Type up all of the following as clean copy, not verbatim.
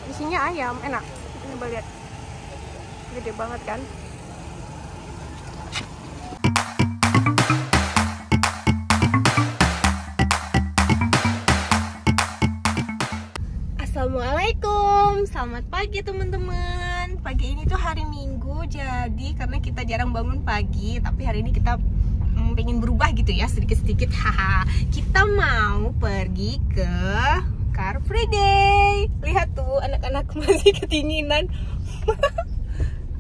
Isinya ayam, enak. Coba lihat, gede banget kan? Assalamualaikum, selamat pagi teman-teman. Pagi ini tuh hari Minggu, jadi karena kita jarang bangun pagi, tapi hari ini kita pengen berubah gitu ya, sedikit-sedikit. Haha, kita mau pergi ke Car Free Day. Lihat tuh, anak-anak masih kedinginan.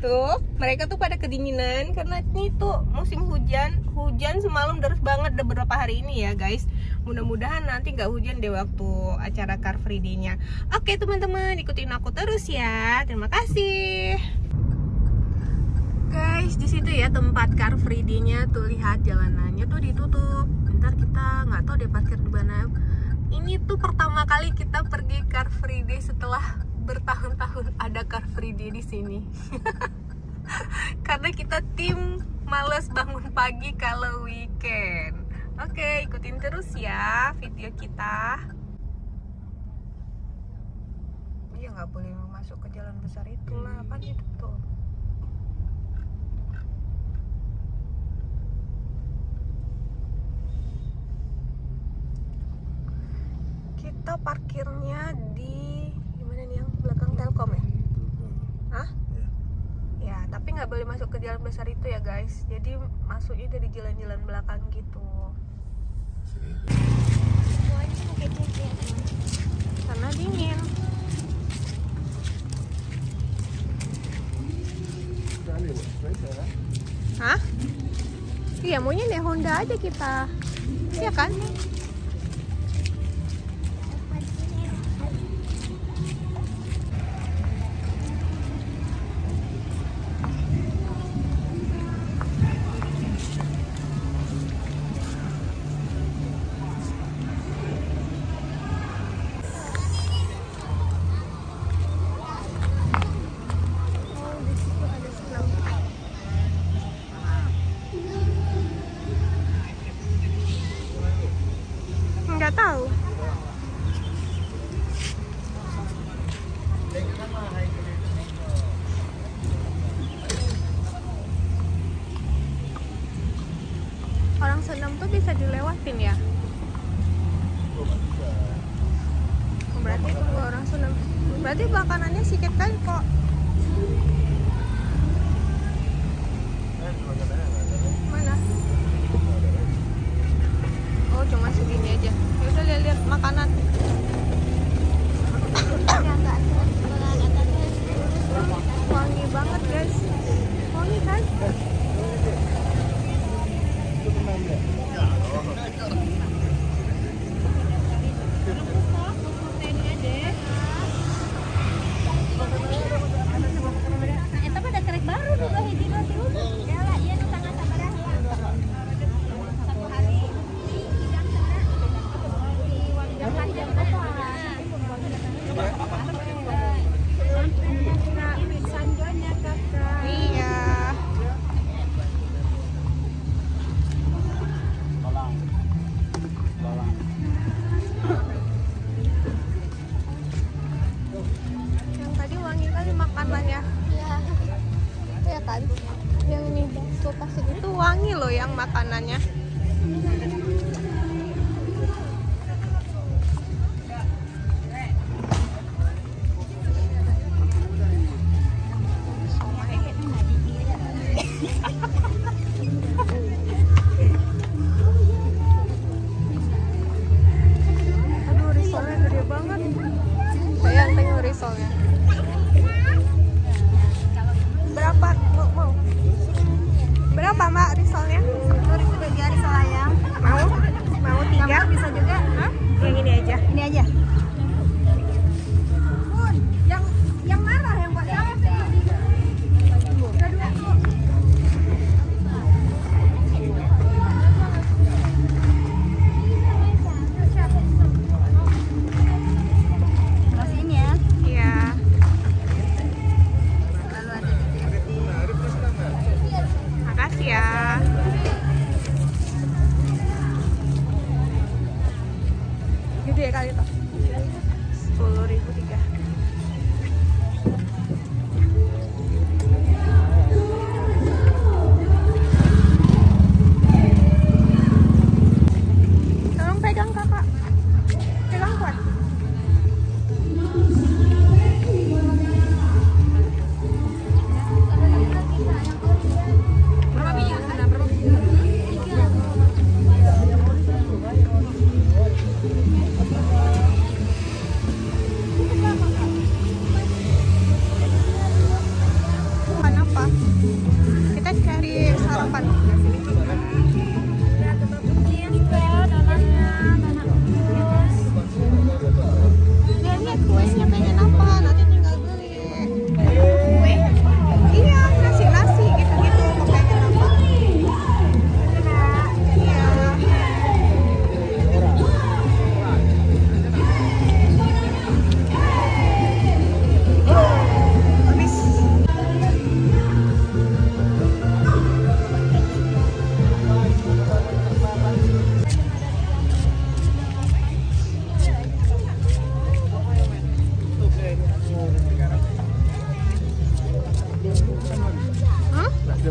Tuh, mereka tuh pada kedinginan karena ini tuh musim hujan. Hujan semalam deras banget, udah beberapa hari ini ya guys. Mudah-mudahan nanti nggak hujan deh waktu acara Car Free Day-nya. Oke teman-teman, ikutin aku terus ya. Terima kasih. Guys, di situ ya tempat Car Free Day-nya, tuh lihat jalanannya tuh ditutup. Ntar kita nggak tahu deh parkir di mana. Ini tuh pertama kali kita pergi Car Free Day setelah bertahun-tahun ada Car Free Day di sini. Karena kita tim males bangun pagi kalau weekend. Oke, ikutin terus ya video kita. Iya, nggak boleh masuk ke jalan besar itulah, kan itu tuh. Kita parkirnya di gimana nih, yang belakang Telkom ya? Hah? Ya, tapi nggak boleh masuk ke jalan besar itu ya guys. Jadi masuknya dari jalan-jalan belakang gitu. Karena dingin. Hah? Iya, maunya naik Honda aja kita. Iya kan? Nggak tahu. Orang senam tuh bisa dilewatin ya? Berarti tunggu orang senam. Berarti makanannya sedikit kan kok. Mana? Oh, cuma segini aja. Ya udah, lihat makanan. Wangi banget guys. Wangi kan? Gede kali itu. 10.003. Tolong pegang kakak. Pegang kuat.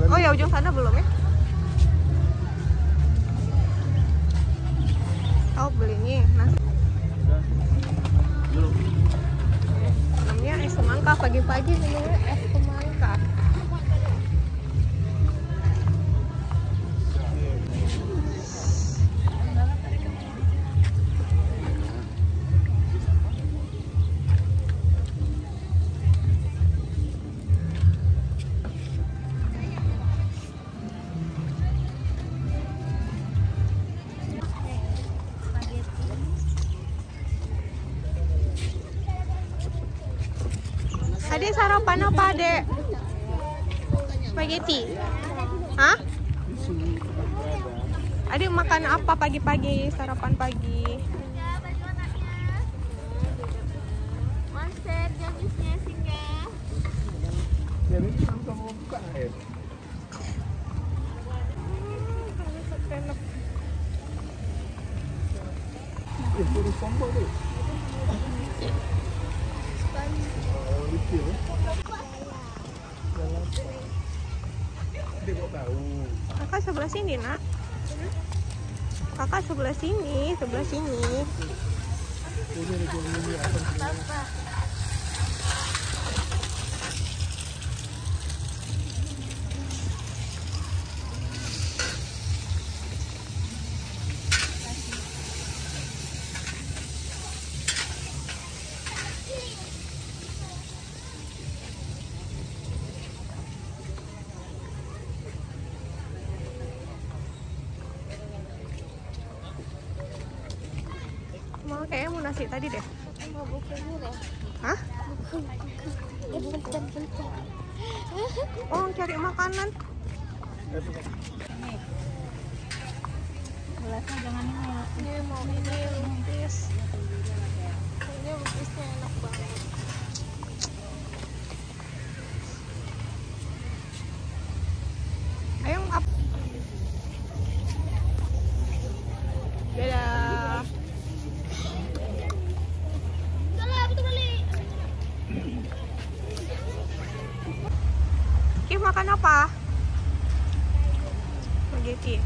Oh ya, ujung sana belum ya? Oh, beli ini nasi. Namanya es semangka, pagi-pagi minumnya es semangka. Adek sarapan apa, Adek? Spaghetti. Hah? Adek makan apa pagi-pagi, sarapan pagi? Monster, jagusnya singgah. Jadi langsung mau buka air. Suruh sombong tuh. Lucu ya? Dia mau tahu. Kakak sebelah sini, Nak. Kakak sebelah sini, sebelah sini. Ini ada ini apa? Mau kayaknya mau nasi tadi deh. Mau buku dulu. Hah? Bentar. Oh, cari makanan. Gelasnya jangan ini ya. Ini mau ini lupis. Ini lupisnya enak banget. Ayo up. Dadah. Ki makan apa? Spaghetti.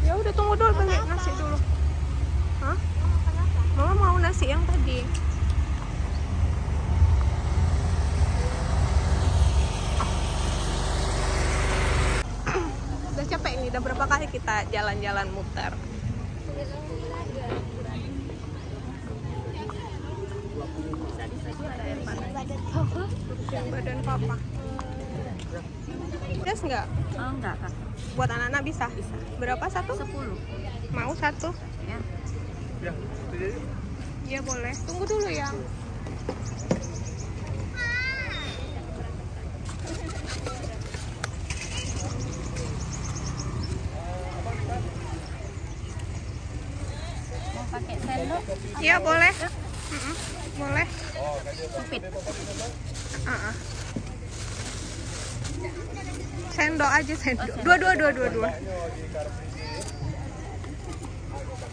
Ya udah tunggu dulu, beli nasi dulu. Hah? Mama mau nasi yang tadi. Udah capek nih, udah berapa kali kita jalan-jalan muter. Badan papa. Pedas nggak? Oh enggak, Kak. Buat anak-anak bisa? Bisa. Berapa satu? 10. Mau satu? Ya. Ya, itu jadi. Iya boleh. Tunggu dulu ya. Mau pakai sendok? Iya boleh. Boleh. Supit. Sendok aja, sendok. Dua.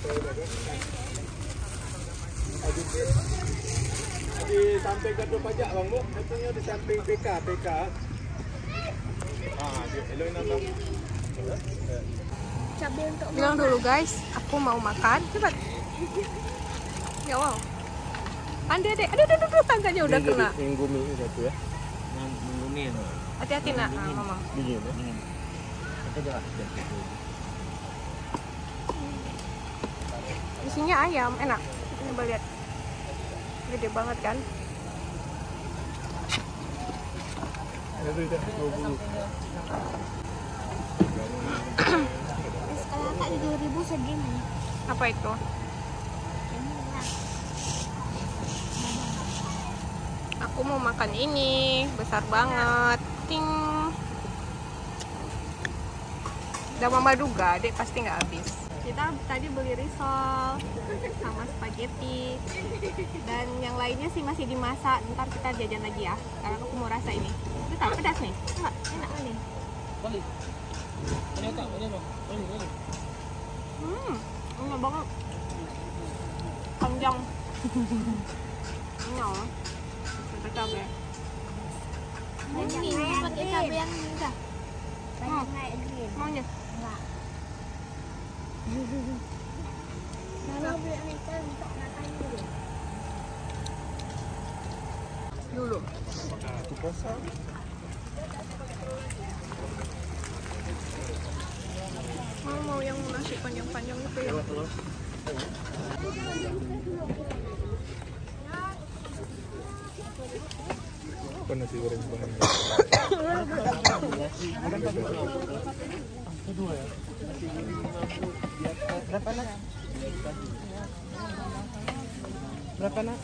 Di samping kantor pajak bang bu, katanya di samping PK. Hello nama. Cabai untuk Bilang dulu guys, aku mau makan. Cepat. Ya wow. Aduh, tangannya udah kena. Minggu mie satu ya. Minggu mie. Hati-hati nak, mama. Dingin ya. Dingin. Kita jangan. Isinya ayam, enak. Coba lihat. Gede banget kan? Itu dah 20. Kalau kakak 2.000 segini. Apa itu? Aku mau makan ini, besar banget. Ting. Udah mama duga, dek pasti nggak habis. Kita tadi beli risol sama spaghetti dan yang lainnya sih masih dimasak. Ntar kita jajan lagi ya, karena aku mau rasa ini. Itu tak pedas nih? Enggak, enak nih. Enak banget. Panjang. Enak. Pakai cabai. Ini pakai cabai yang ini dah. Banyak naik green. Maunya? Enggak. Kalau beli mereka untuk makan dulu. Itu puasa. Mau yang nasi panjang-panjang itu ya. Apa nasi goreng bahan? Berapa nak? Berapa nak?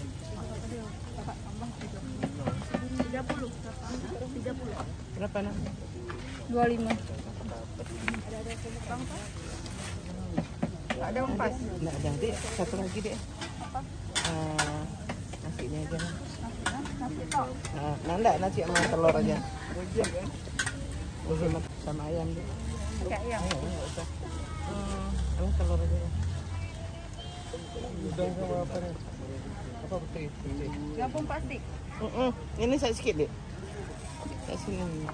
30. Berapa nak? 25. Ada empat. Nggak ada dek, satu lagi dek. Nasinya aja. Nanda nasi sama telur aja. Sama ayam dek. Pakai ayam. Nggak usah. Sama telur aja. Udang sama apa nih? Apa putih? Gabung plastik. Ini saya sikit dek. Saya sini.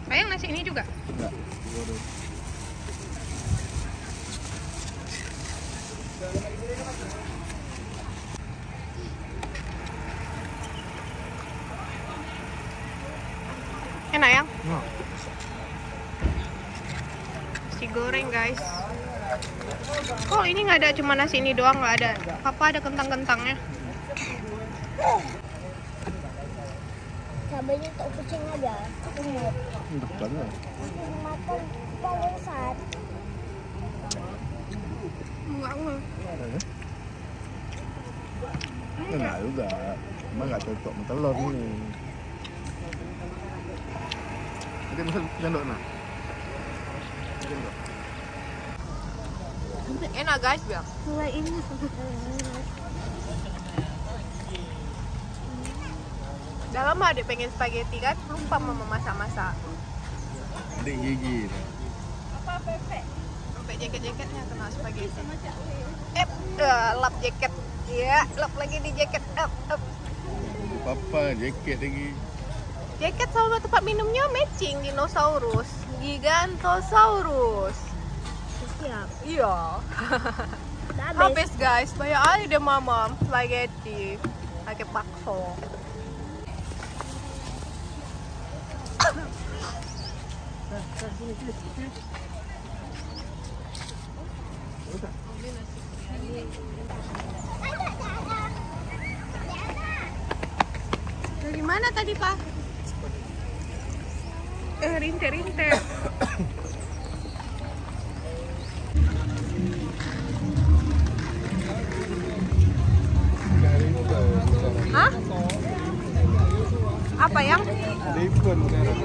Sayang nasi ini juga. Enggak. Enak ya? Nah. Nasi goreng guys. Oh ini nggak ada cuma nasi ini doang, nggak ada. Papa ada kentang-kentangnya. Cabainya untuk kucing aja. Untuk banget. Makan paling besar. Enggak. Enak juga. Cuma nggak cocok sama telur nih. Jadi misal jandok nak. Enak guys ya. Kalau ini Udah lama dia pengen spaghetti kan, lupa mama masak-masak. Adik gigi. Apa Pepe? Sampai jaket-jaketnya kena spaghetti. Lap jaket. Iya, lap lagi di jaket. Papa jaket lagi. Jaket sama tempat minumnya matching, dinosaurus, Gigantosaurus. Siap. Iya. Habis guys, banyak aja deh mama spaghetti pakai bakso. Dari mana tadi Pak? Rinte. Hah? Apa yang? Ribun sekarang.